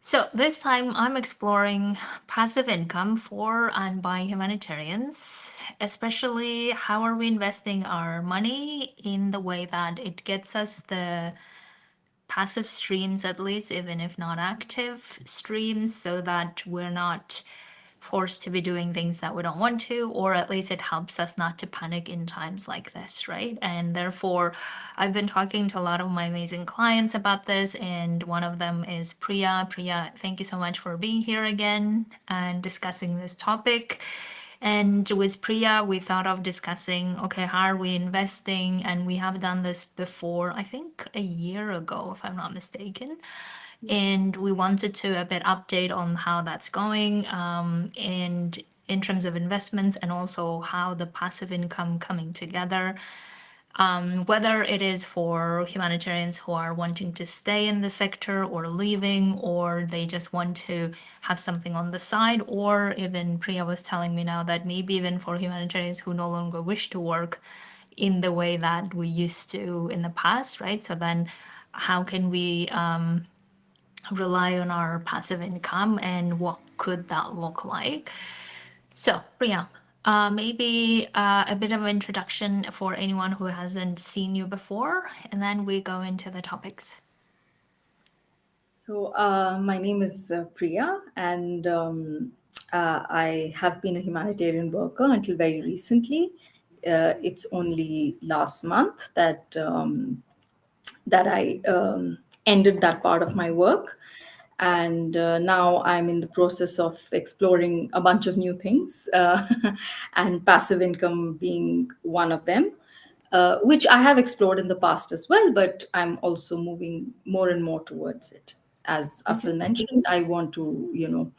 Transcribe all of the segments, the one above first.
So this time I'm exploring passive income for and by humanitarians, especially how are we investing our money in the way that it gets us the passive streams, at least, even if not active streams, so that we're not forced to be doing things that we don't want to, or at least it helps us not to panic in times like this, right? And therefore, I've been talking to a lot of my amazing clients about this, and one of them is Priya. Priya, thank you so much for being here again and discussing this topic. And with Priya, we thought of discussing, okay, how are we investing? And we have done this before, I think a year ago, if I'm not mistaken. And we wanted to a bit update on how that's going, and in terms of investments and also how the passive income coming together, whether it is for humanitarians who are wanting to stay in the sector or leaving, or they just want to have something on the side, or even Priya was telling me now that maybe even for humanitarians who no longer wish to work in the way that we used to in the past, right? So then how can we rely on our passive income and what could that look like? So, Priya, maybe a bit of an introduction for anyone who hasn't seen you before, and then we go into the topics. My name is Priya, and I have been a humanitarian worker until very recently. It's only last month that I ended that part of my work, and now I'm in the process of exploring a bunch of new things, and passive income being one of them. Which I have explored in the past as well, but I'm also moving more and more towards it. As Asal mentioned, I want to,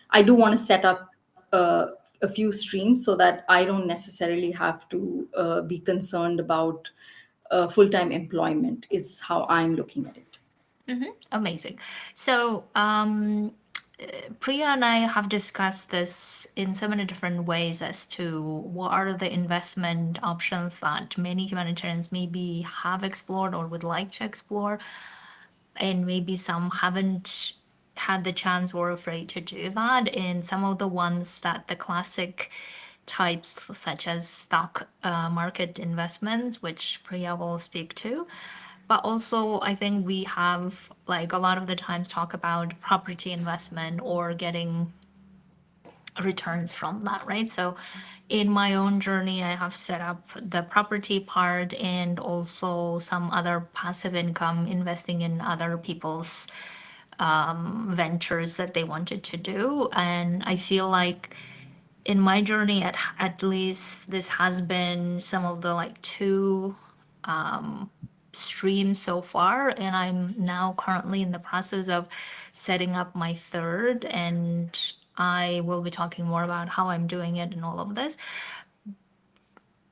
I do want to set up uh, a few streams so that I don't necessarily have to be concerned about full time employment, is how I'm looking at it. Amazing. So, Priya and I have discussed this in so many different ways as to what are the investment options that many humanitarians maybe have explored or would like to explore, and maybe some haven't had the chance or afraid to do that. And some of the ones that the classic types, such as stock market investments, which Priya will speak to. But also, I think we have like a lot of the times talk about property investment or getting returns from that, right? So in my own journey, I have set up the property part and also some other passive income investing in other people's ventures that they wanted to do. And I feel like in my journey, at least this has been some of the like two streams so far, and I'm now currently in the process of setting up my third, and I will be talking more about how I'm doing it and all of this.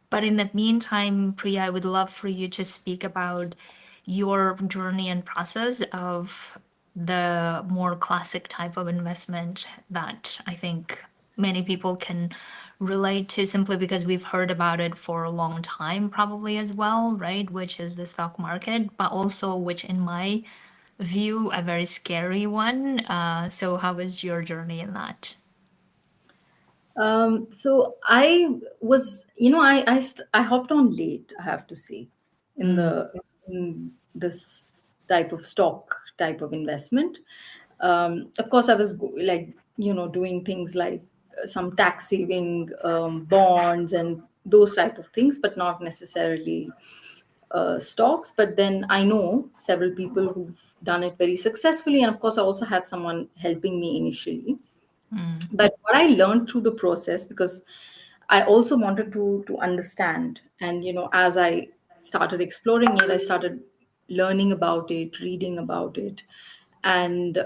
But in the meantime, Priya, I would love for you to speak about your journey and process of the more classic type of investment that I think many people can relate to, simply because we've heard about it for a long time, probably as well, right? Which is the stock market, but also, which in my view, a very scary one. So, how was your journey in that? So I was, I hopped on late, I have to say, in the in this type of stock type of investment. Of course, I was like, doing things like some tax saving bonds and those type of things, but not necessarily stocks. But then I know several people who've done it very successfully, and of course, I also had someone helping me initially. But what I learned through the process, because I also wanted to understand, and as I started exploring it, I started learning about it, reading about it, and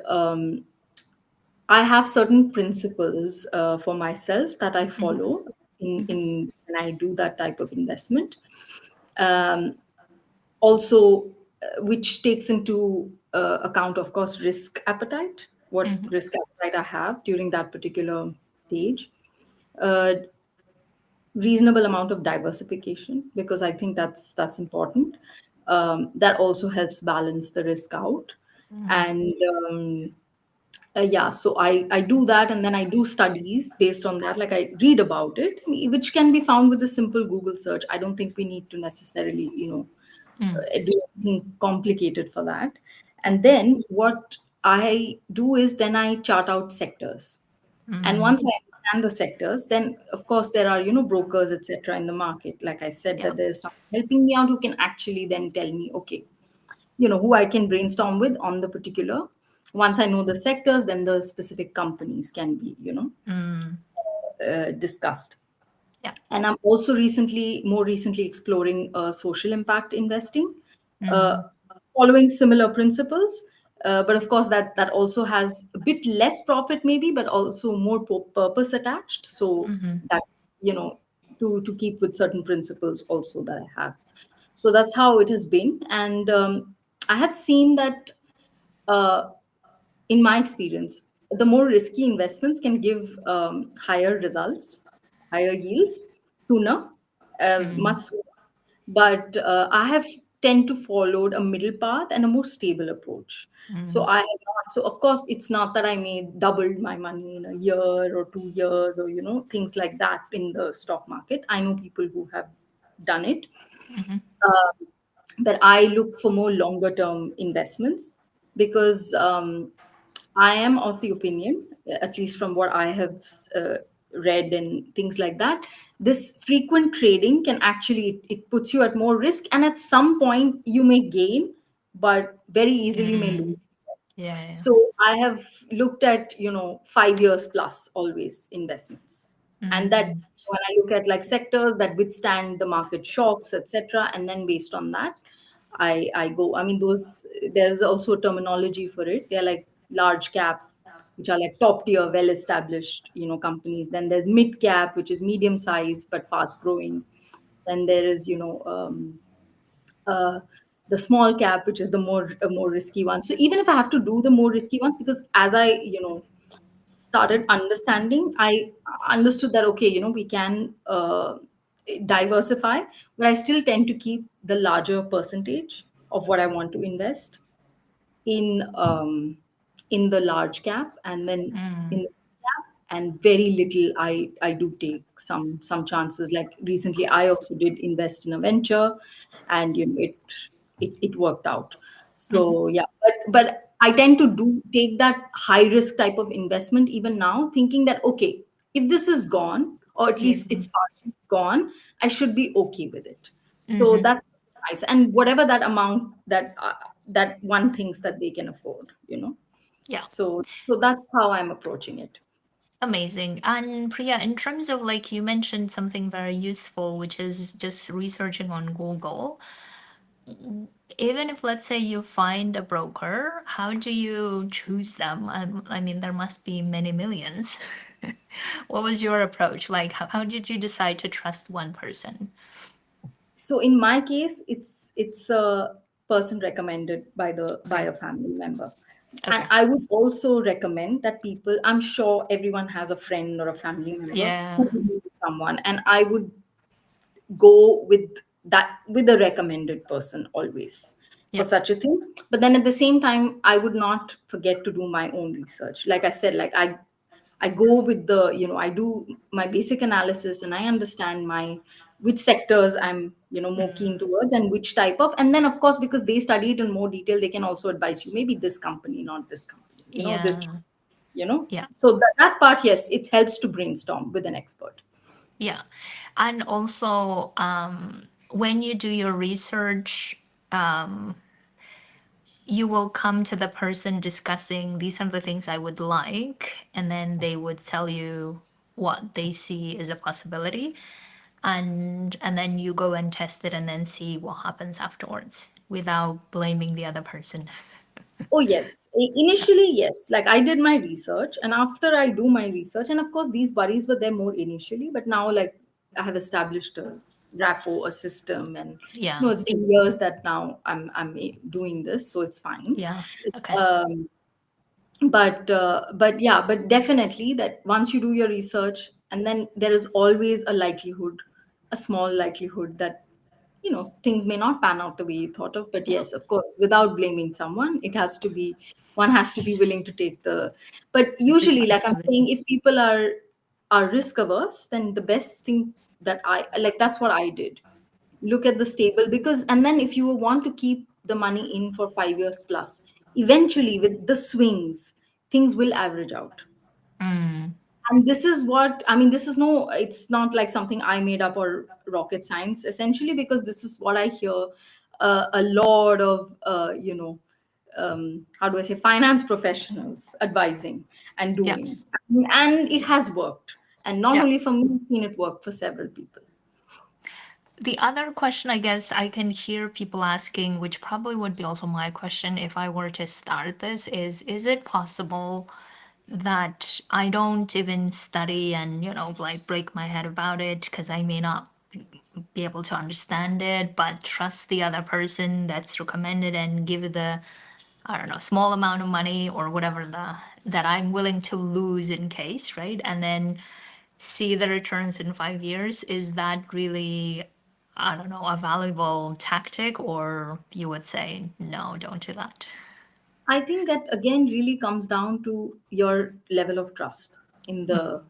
I have certain principles for myself that I follow in when I do that type of investment. Um, Also, which takes into account, of course, risk appetite, what risk appetite I have during that particular stage. Uh, Reasonable amount of diversification, because I think that's important. That also helps balance the risk out, and Yeah, so I do that, and then I do studies based on that. Like I read about it, which can be found with a simple Google search. I don't think we need to necessarily, Mm. do anything complicated for that. Yeah. And then what I do is then I chart out sectors. And Mm. once I understand the sectors, then of course there are, brokers, etc. in the market. Like I said, Yeah. that there's someone helping me out who can actually then tell me, okay, who I can brainstorm with on the particular. Once I know the sectors, then the specific companies can be, Mm. discussed. Yeah. And I'm also more recently exploring social impact investing, uh, Mm. following similar principles. But of course, that also has a bit less profit, maybe, but also more purpose attached. So Mm-hmm. that, you know, to keep with certain principles also that I have. So that's how it has been, and I have seen that. In my experience, the more risky investments can give higher results, higher yields sooner, Mm. much sooner. But I have tend to followed a middle path and a more stable approach. So Mm. I have not. So of course, it's not that I made doubled my money in a year or 2 years or things like that in the stock market. I know people who have done it. Mm-hmm. But I look for more longer term investments because I am of the opinion, at least from what I have uh, read and things like that, this frequent trading can actually it puts you at more risk, and at some point you may gain, but very easily may Mm. lose. Yeah. Yeah. So I have looked at 5 years plus always investments, and that Mm. when I look at like sectors that withstand the market shocks, etc., and then based on that, I go. I mean, those there's also a terminology for it. They're like large cap, which are like top tier, well established companies. Then there's mid cap, which is medium size but fast growing. Then there is uh, the small cap, which is the more risky one. So even if I have to do the more risky ones, because as I started understanding, I understood that okay, we can diversify, but I still tend to keep the larger percentage of what I want to invest in in the large cap, and then in Mm. the cap, and very little I do take some chances. Like recently I also did invest in a venture, and it worked out. Mm-hmm. So yeah, but I tend to do take that high risk type of investment even now, thinking that okay, if this is gone, or at Yeah. least it's partially gone, I should be okay with it. So Mm-hmm. that's nice. And whatever that amount that one thinks that they can afford. Yeah. So that's how I'm approaching it. Amazing. And Priya, in terms of like you mentioned something very useful, which is just researching on Google. Even if, let's say, you find a broker, how do you choose them? I mean, there must be many millions. What was your approach? Like, how did you decide to trust one person? So in my case, it's a person recommended by Okay. a family member. And Okay. I would also recommend that people, I'm sure everyone has a friend or a family member who Yeah. knows someone, and I would go with the recommended person always for Yeah. such a thing. But then at the same time, I would not forget to do my own research. Like I said, like I go with I do my basic analysis, and I understand my which sectors I'm more keen Mm. towards, and which type of. And then of course, because they study it in more detail, they can also advise you maybe this company, not this company, this Yeah. you know Yeah. so that part, yes, it helps to brainstorm with an expert. Yeah. And also, when you do your research, um, you will come to the person discussing these are the things I would like, and then they would tell you what they see as a possibility, and then you go and test it and then see what happens afterwards without blaming the other person. Oh, yes. Initially, yes. Like I did my research, and after I do my research, and of course, these worries were there more initially, but now, like, I have established a rapport, a system, and Yeah. it's been years that now I'm doing this, so it's fine. Yeah. Okay. Um, but yeah, but definitely that once you do your research, and then there is always a likelihood, a small likelihood that things may not pan out the way you thought of. But yes, of course, without blaming someone, it has to be, one has to be willing to take the, but usually, like I'm saying, Responsibility. if people are risk averse, then the best thing that I like, that's what I did. Look at the stable, because and then if you want to keep the money in for 5 years plus, eventually with the swings, things will average out. Mm, And this is what I mean, this is no, it's not like something I made up or rocket science, essentially, because this is what I hear a lot of how do I say, finance professionals advising and yeah. doing, and it has worked. And not Yeah. only for me, I've seen it work for several people. The other question I guess I can hear people asking, which probably would be also my question if I were to start this, is it possible that I don't even study and, like break my head about it because I may not be able to understand it, but trust the other person that's recommended and give the, I don't know, small amount of money or whatever that I'm willing to lose in case, right? And then see the returns in 5 years. Is that really, I don't know, a valuable tactic, or you would say no, don't do that? I think that again really comes down to your level of trust in the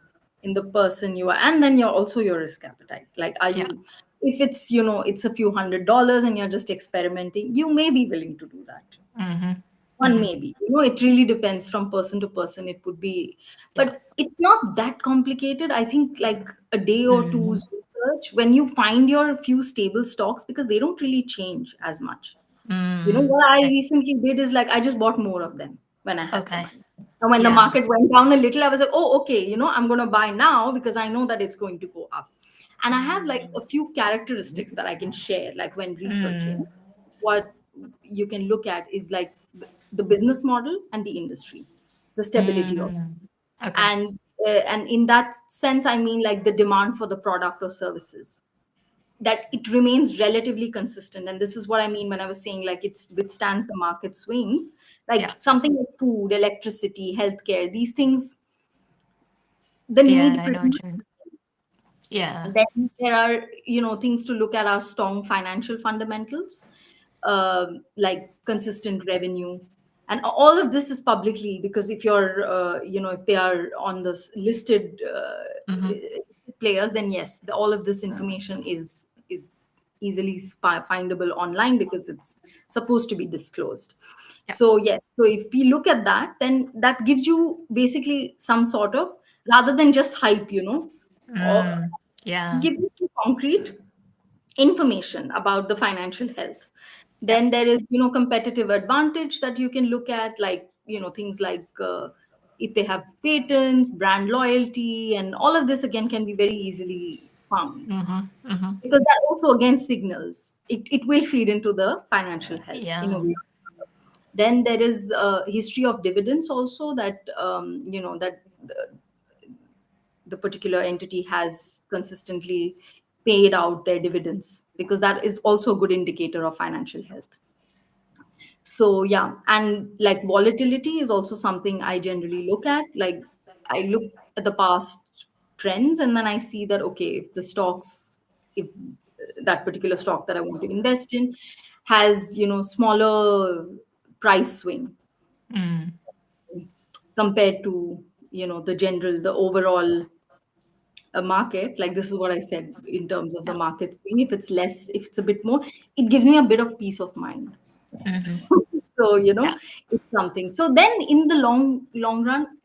person you are, and then you're also your risk appetite. Like, are Yeah. you, if it's, it's a few $100 and you're just experimenting, you may be willing to do that. Mm-hmm. One Mm-hmm. maybe, it really depends from person to person. It would be, Yeah. but it's not that complicated. I think like a day or Mm-hmm. two's research, when you find your few stable stocks, because they don't really change as much. Mm. What I Okay. recently did is like I just bought more of them when I had the Okay. money. And when the Yeah. market went down a little, I was like, oh, okay, I'm going to buy now because I know that it's going to go up. And I have like a few characteristics that I can share, like when researching. Mm. What you can look at is like the business model and the industry, the stability of, Mm. Okay. and in that sense, I mean like the demand for the product or services, that it remains relatively consistent. And this is what I mean when I was saying like it withstands the market swings, like Yeah. something like food, electricity, healthcare, these things, the Yeah, need I pretty know much what you're. remains. Yeah. Then there are things to look at, are strong financial fundamentals, like consistent revenue, and all of this is publicly, because if you're if they are on this Mm-hmm. listed players, then yes, all of this information is easily findable online because it's supposed to be disclosed. Yeah. So yes, so if we look at that, then that gives you basically some sort of, rather than just hype, or Mm. Yeah. gives us some concrete information about the financial health. Yeah. Then there is competitive advantage that you can look at, like things like if they have patents, brand loyalty, and all of this again can be very easily found, Mm-hmm. Mm-hmm. because that also again signals it will feed into the financial health in a Yeah. way. Then there is a history of dividends also, that that the particular entity has consistently paid out their dividends, because that is also a good indicator of financial health. So yeah, and like volatility is also something I generally look at. Like I look at the past trends, and then I see that okay, if the stocks, if that particular stock that I want to invest in has smaller price swing Mm. compared to the overall market, like this is what I said in terms of the Yeah. market swing, if it's less, if it's a bit more, it gives me a bit of peace of mind. So, Mm-hmm. so Yeah. it's something. So then in the long run,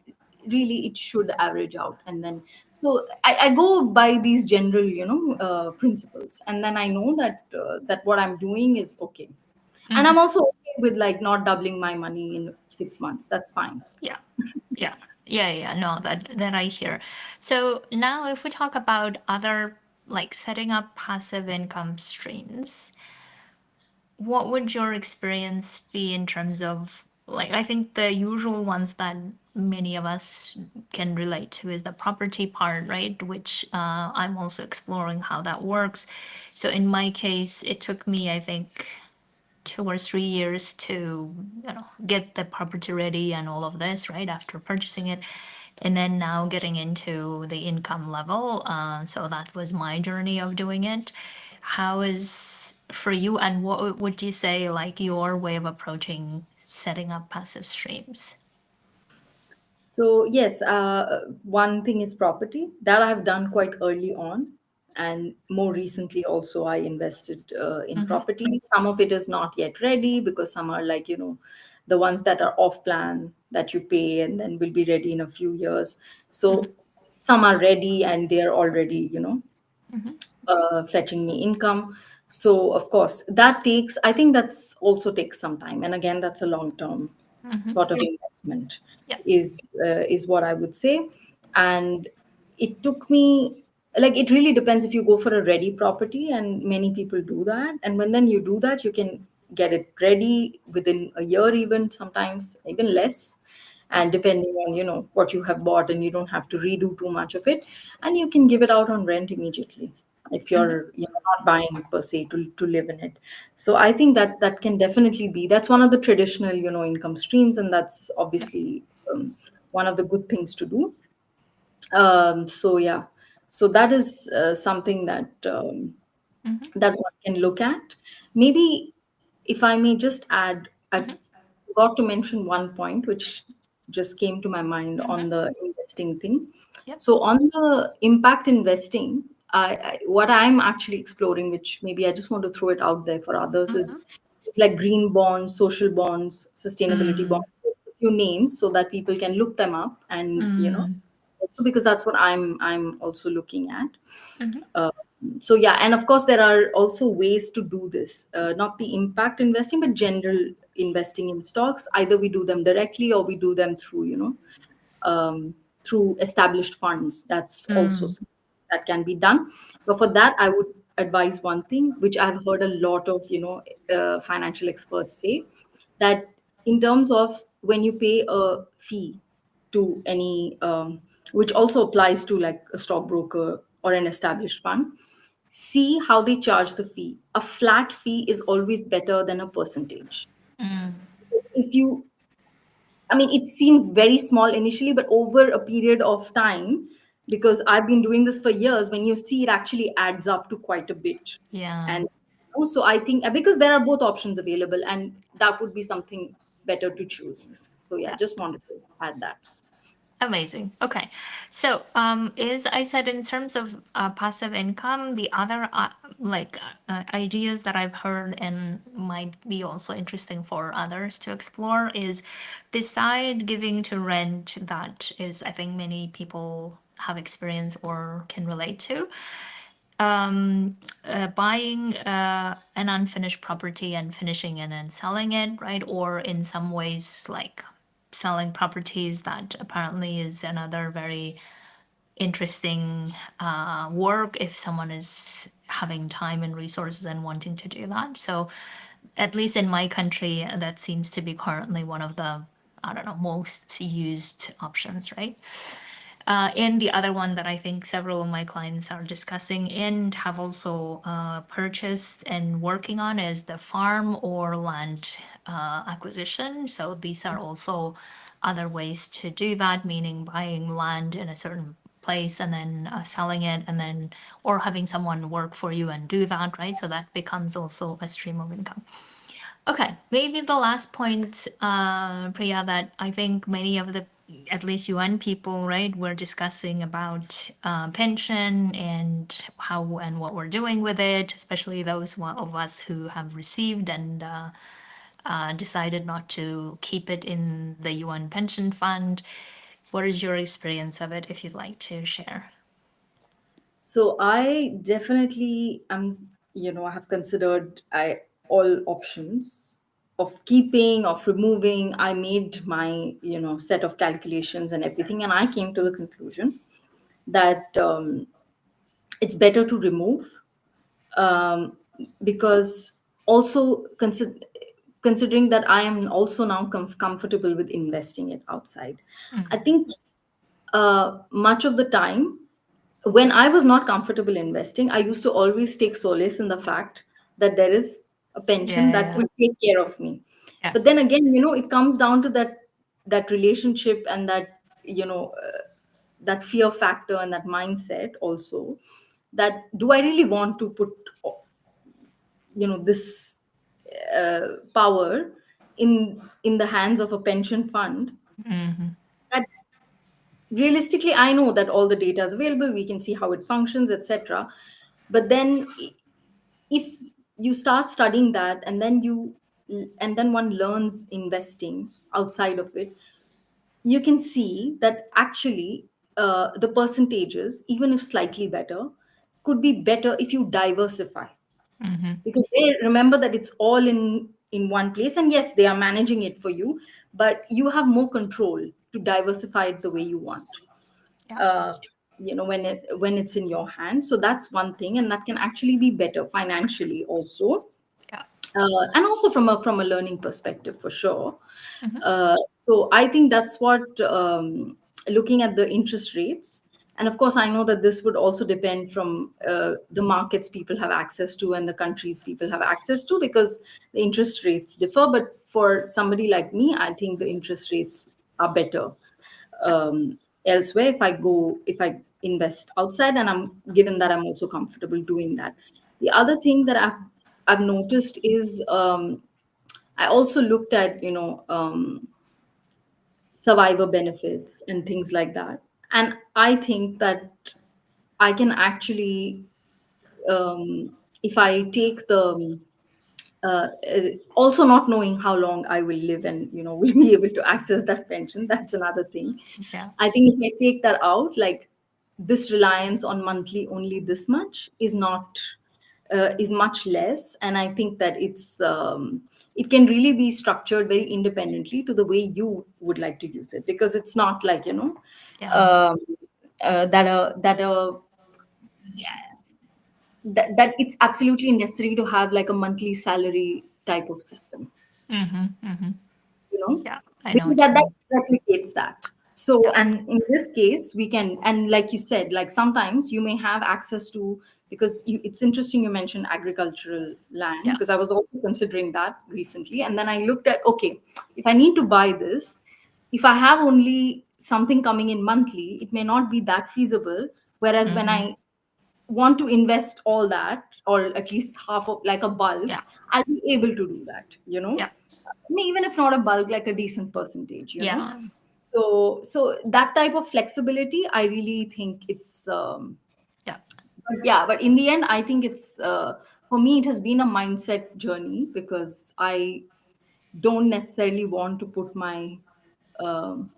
really it should average out. And then so I go by these general principles, and then I know that what I'm doing is okay. And Mm-hmm. I'm also okay with like not doubling my money in 6 months. That's fine. Yeah. Yeah. Yeah. Yeah. No, that I hear. So now, if we talk about other, like setting up passive income streams, what would your experience be in terms of, like, I think the usual ones that many of us can relate to is the property part, right? Which I'm also exploring how that works. So in my case, it took me, I think, 2 or 3 years to, get the property ready and all of this, right, after purchasing it, and then now getting into the income level. So that was my journey of doing it. How is for you, and what would you say like your way of approaching setting up passive streams? So yes, one thing is property that I've done quite early on, and more recently also I invested in Mm-hmm. property. Some of it is not yet ready because some are like the ones that are off plan that you pay and then will be ready in a few years. Mm-hmm. So some are ready and they are already Mm-hmm. fetching me income. So of course that takes, I think that's also takes some time, and again that's a long term Mm-hmm. sort of investment, Yeah. is what I would say. And it took me, like, it really depends if you go for a ready property, and many people do that, and when then you do that you can get it ready within a year, even sometimes even less, and depending on what you have bought, and you don't have to redo too much of it, and you can give it out on rent immediately if Mm-hmm. you're not buying per se to live in it. So I think that that can definitely be, that's one of the traditional income streams, and that's Yeah. obviously one of the good things to do. So yeah, so that is something Mm-hmm. that one can look at. Maybe if I may just add, I Mm-hmm. forgot to mention one point which just came to my mind Mm-hmm. on the investing thing. Yep. So on the impact investing, what I'm actually exploring, which maybe I just want to throw it out there for others, is Mm-hmm. it's like green bonds, social bonds, sustainability Mm. bonds, a few names so that people can look them up, and Mm. also because that's what I'm also looking at. Mm-hmm. Uh, so yeah, and of course there are also ways to do this. Not the impact investing, but general investing in stocks. Either we do them directly or we do them through through established funds. That's also Mm. something that can be done. But for that, I would advise one thing, which I've heard a lot of financial experts say, that in terms of when you pay a fee to any, which also applies to like a stockbroker or an established fund, see how they charge the fee. A flat fee is always better than a percentage. Mm. If you, I mean, it seems very small initially, but over a period of time, because I've been doing this for years, when you see it actually adds up to quite a bit. Yeah. And also, I think because there are both options available, and that would be something better to choose. So, yeah, Yeah. just wanted to add that. Amazing. Okay. So, is I said in terms of passive income, the other ideas that I've heard and might be also interesting for others to explore is beside giving to rent, that is, I think many people have experience or can relate to. Buying an unfinished property and finishing it and selling it, right? Or in some ways, like selling properties, that apparently is another very interesting work if someone is having time and resources and wanting to do that. So, at least in my country, that seems to be currently one of the, I don't know, most used options, right? And the other one that I think several of my clients are discussing and have also purchased and working on is the farm or land acquisition. So these are also other ways to do that, meaning buying land in a certain place and then selling it, and then or having someone work for you and do that, right? So that becomes also a stream of income. Okay, maybe the last point, Priya, that I think many of the, at least UN people, right, were discussing about pension and how and what we're doing with it, especially those of us who have received and decided not to keep it in the UN pension fund. What is your experience of it, if you'd like to share? So I definitely I have considered all options of keeping, of removing. I made my, set of calculations and everything, and I came to the conclusion that it's better to remove, um, because also considering that I am also now comfortable with investing it outside. I think much of the time when I was not comfortable investing, I used to always take solace in the fact that there is a pension Yeah, that yeah, will take care of me. yeah. But then again, it comes down to that relationship and that fear factor and that mindset also, that do I really want to put this power in the hands of a pension fund, Mm-hmm. that realistically, I know that all the data is available, we can see how it functions, etc. But then if you start studying that, and then one learns investing outside of it, you can see that actually the percentages, even if slightly better, could be better if you diversify, Mm-hmm. because they remember that it's all in one place, and yes, they are managing it for you, but you have more control to diversify it the way you want, Yeah. uh, when it's in your hand. So that's one thing, and that can actually be better financially also, Yeah. and also from a learning perspective for sure. Mm-hmm. So I think that's what, looking at the interest rates, and of course I know that this would also depend from the markets people have access to and the countries people have access to, because the interest rates differ. But for somebody like me, I think the interest rates are better Yeah. elsewhere if I invest outside, and I'm given that I'm also comfortable doing that. The other thing that I've noticed is, I also looked at survivor benefits and things like that, and I think that I can actually, if I take the also not knowing how long I will live and will be able to access that pension. That's another thing. Yeah. I think if I take that out, like, this reliance on monthly only this much is much less, and I think that it can really be structured very independently to the way you would like to use it, because it's not like Yeah. um, that it's absolutely necessary to have like a monthly salary type of system, Mm-hmm. Mm-hmm. you know Yeah. I know because what you that mean. replicates that. So, Yeah. and in this case we can, and like you said, like sometimes you may have access to, because it's interesting you mentioned agricultural land, Yeah. because I was also considering that recently, and then I looked at, okay, if I need to buy this, if I have only something coming in monthly, it may not be that feasible, whereas when Mm-hmm. I want to invest all that, or at least half of, like a bulk, Yeah. I'll be able to do that, Yeah. even if not a bulk, like a decent percentage. Yeah. So that type of flexibility, I really think it's, Yeah. but in the end, I think it's, for me it has been a mindset journey, because I don't necessarily want to put um,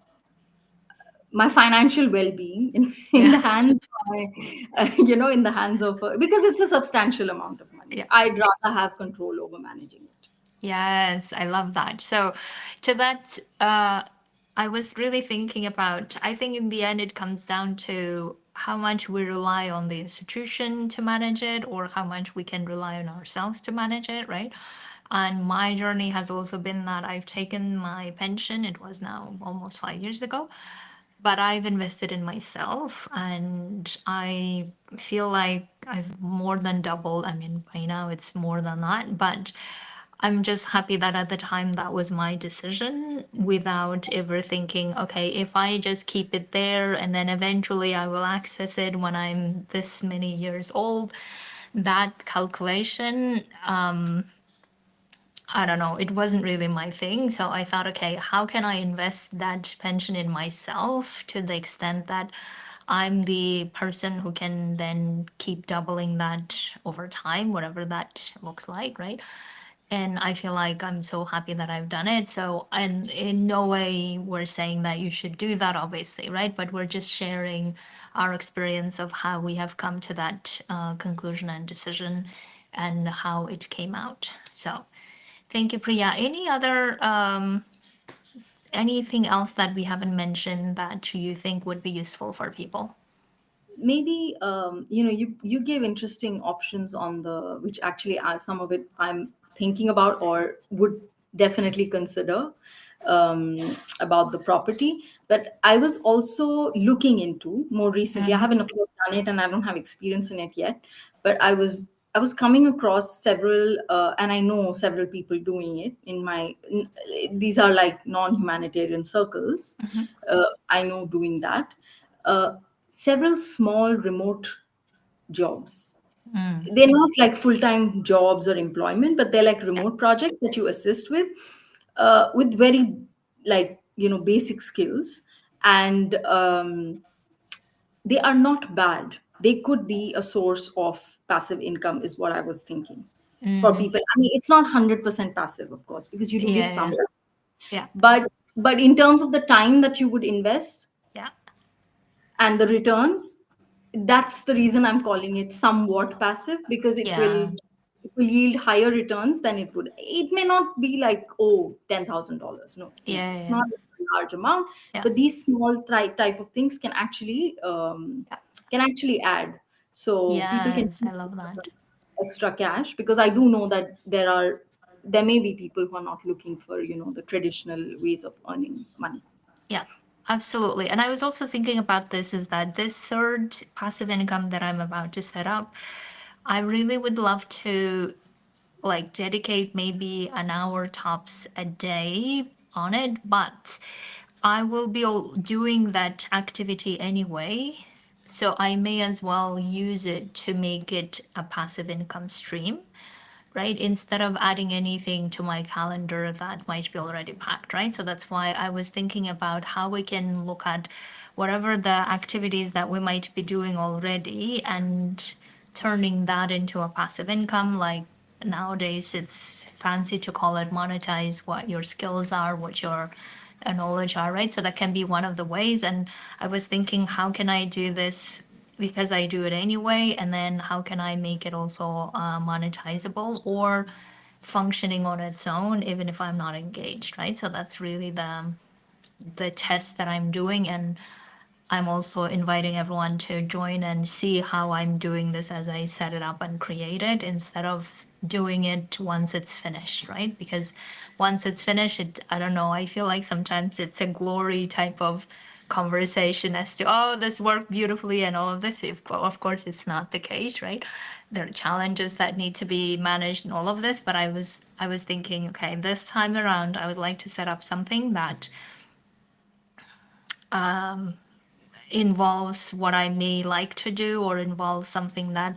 my financial well-being in Yeah. the hands of in the hands of, because it's a substantial amount of money. Yeah. I'd rather have control over managing it. Yes, I love that. So, to that, I was really thinking about, I think in the end, it comes down to how much we rely on the institution to manage it or how much we can rely on ourselves to manage it, right? And my journey has also been that I've taken my pension, it was now almost 5 years ago, but I've invested in myself and I feel like I've more than doubled. I mean, by now it's more than that, but I'm just happy that at the time that was my decision without ever thinking, okay, if I just keep it there and then eventually I will access it when I'm this many years old. That calculation, I don't know, it wasn't really my thing. So I thought, okay, how can I invest that pension in myself to the extent that I'm the person who can then keep doubling that over time, whatever that looks like, right? And I feel like I'm so happy that I've done it. So, and in no way we're saying that you should do that, obviously, right? But we're just sharing our experience of how we have come to that conclusion and decision and how it came out. So, thank you, Priya. Any other anything else that we haven't mentioned that you think would be useful for people? Maybe, you gave interesting options on the, which actually, some of it I'm thinking about or would definitely consider, about the property. But I was also looking into more recently, I Mm-hmm. haven't of course done it and I don't have experience in it yet, but I was coming across several, and I know several people doing it these are like non-humanitarian circles. Mm-hmm. I know doing that, uh, several small remote jobs. Mm. they're not like full-time jobs or employment, but they're like remote projects that you assist with very, like, basic skills. And they are not bad. They could be a source of passive income, is what I was thinking for Mm-hmm. people. I mean, it's not 100% passive, of course, because you do give Yeah, some, yeah, yeah, but in terms of the time that you would invest yeah, and the returns, that's the reason I'm calling it somewhat passive, because yeah, it will yield higher returns than it may not be like, oh, $10,000. No, no, yeah, it's yeah, not a large amount. yeah, But these small type of things yeah. can actually add, so people can Yes, I love that. extra cash, because I do know that there may be people who are not looking for, the traditional ways of earning money. Yeah, absolutely. And I was also thinking about this is that this third passive income that I'm about to set up, I really would love to like dedicate maybe an hour tops a day on it, but I will be doing that activity anyway. So I may as well use it to make it a passive income stream, right? Instead of adding anything to my calendar that might be already packed, right? So that's why I was thinking about how we can look at whatever the activities that we might be doing already and turning that into a passive income. Like nowadays, it's fancy to call it monetize what your skills are, what your knowledge are, right? So that can be one of the ways. And I was thinking, how can I do this because I do it anyway? And then how can I make it also monetizable or functioning on its own, even if I'm not engaged, right? So that's really the test that I'm doing. And I'm also inviting everyone to join and see how I'm doing this as I set it up and create it instead of doing it once it's finished, right? Because once it's finished, I don't know, I feel like sometimes it's a glory type of conversation as to, oh, this worked beautifully and all of this. If, of course, it's not the case, right? There are challenges that need to be managed and all of this. But I was thinking, okay, this time around, I would like to set up something that involves what I may like to do or involves something that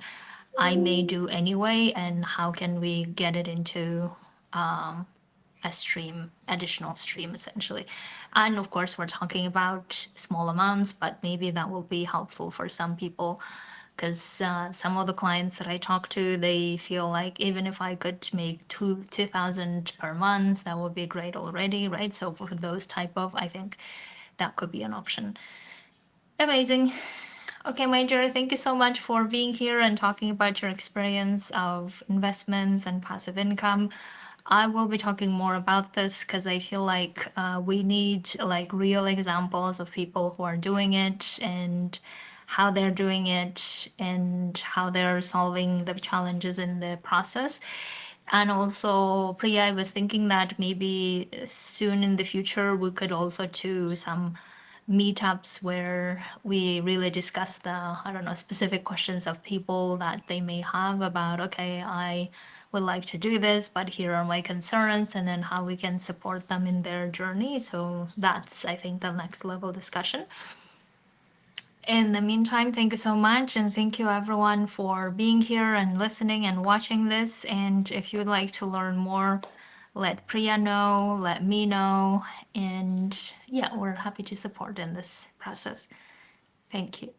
I may do anyway, and how can we get it into a stream, additional stream essentially. And of course, we're talking about small amounts, but maybe that will be helpful for some people because some of the clients that I talk to, they feel like even if I could make 2,000 per month, that would be great already, right? So for those type of, I think that could be an option. Amazing. Okay, Major, thank you so much for being here and talking about your experience of investments and passive income. I will be talking more about this because I feel like we need like real examples of people who are doing it and how they're doing it and how they're solving the challenges in the process. And also, Priya, I was thinking that maybe soon in the future we could also do some meetups where we really discuss the, I don't know, specific questions of people that they may have about, okay, I would like to do this, but here are my concerns, and then how we can support them in their journey. So that's, I think, the next level discussion. In the meantime, thank you so much, and thank you everyone for being here and listening and watching this. And if you would like to learn more, let Priya know, let me know, and yeah, we're happy to support in this process. Thank you.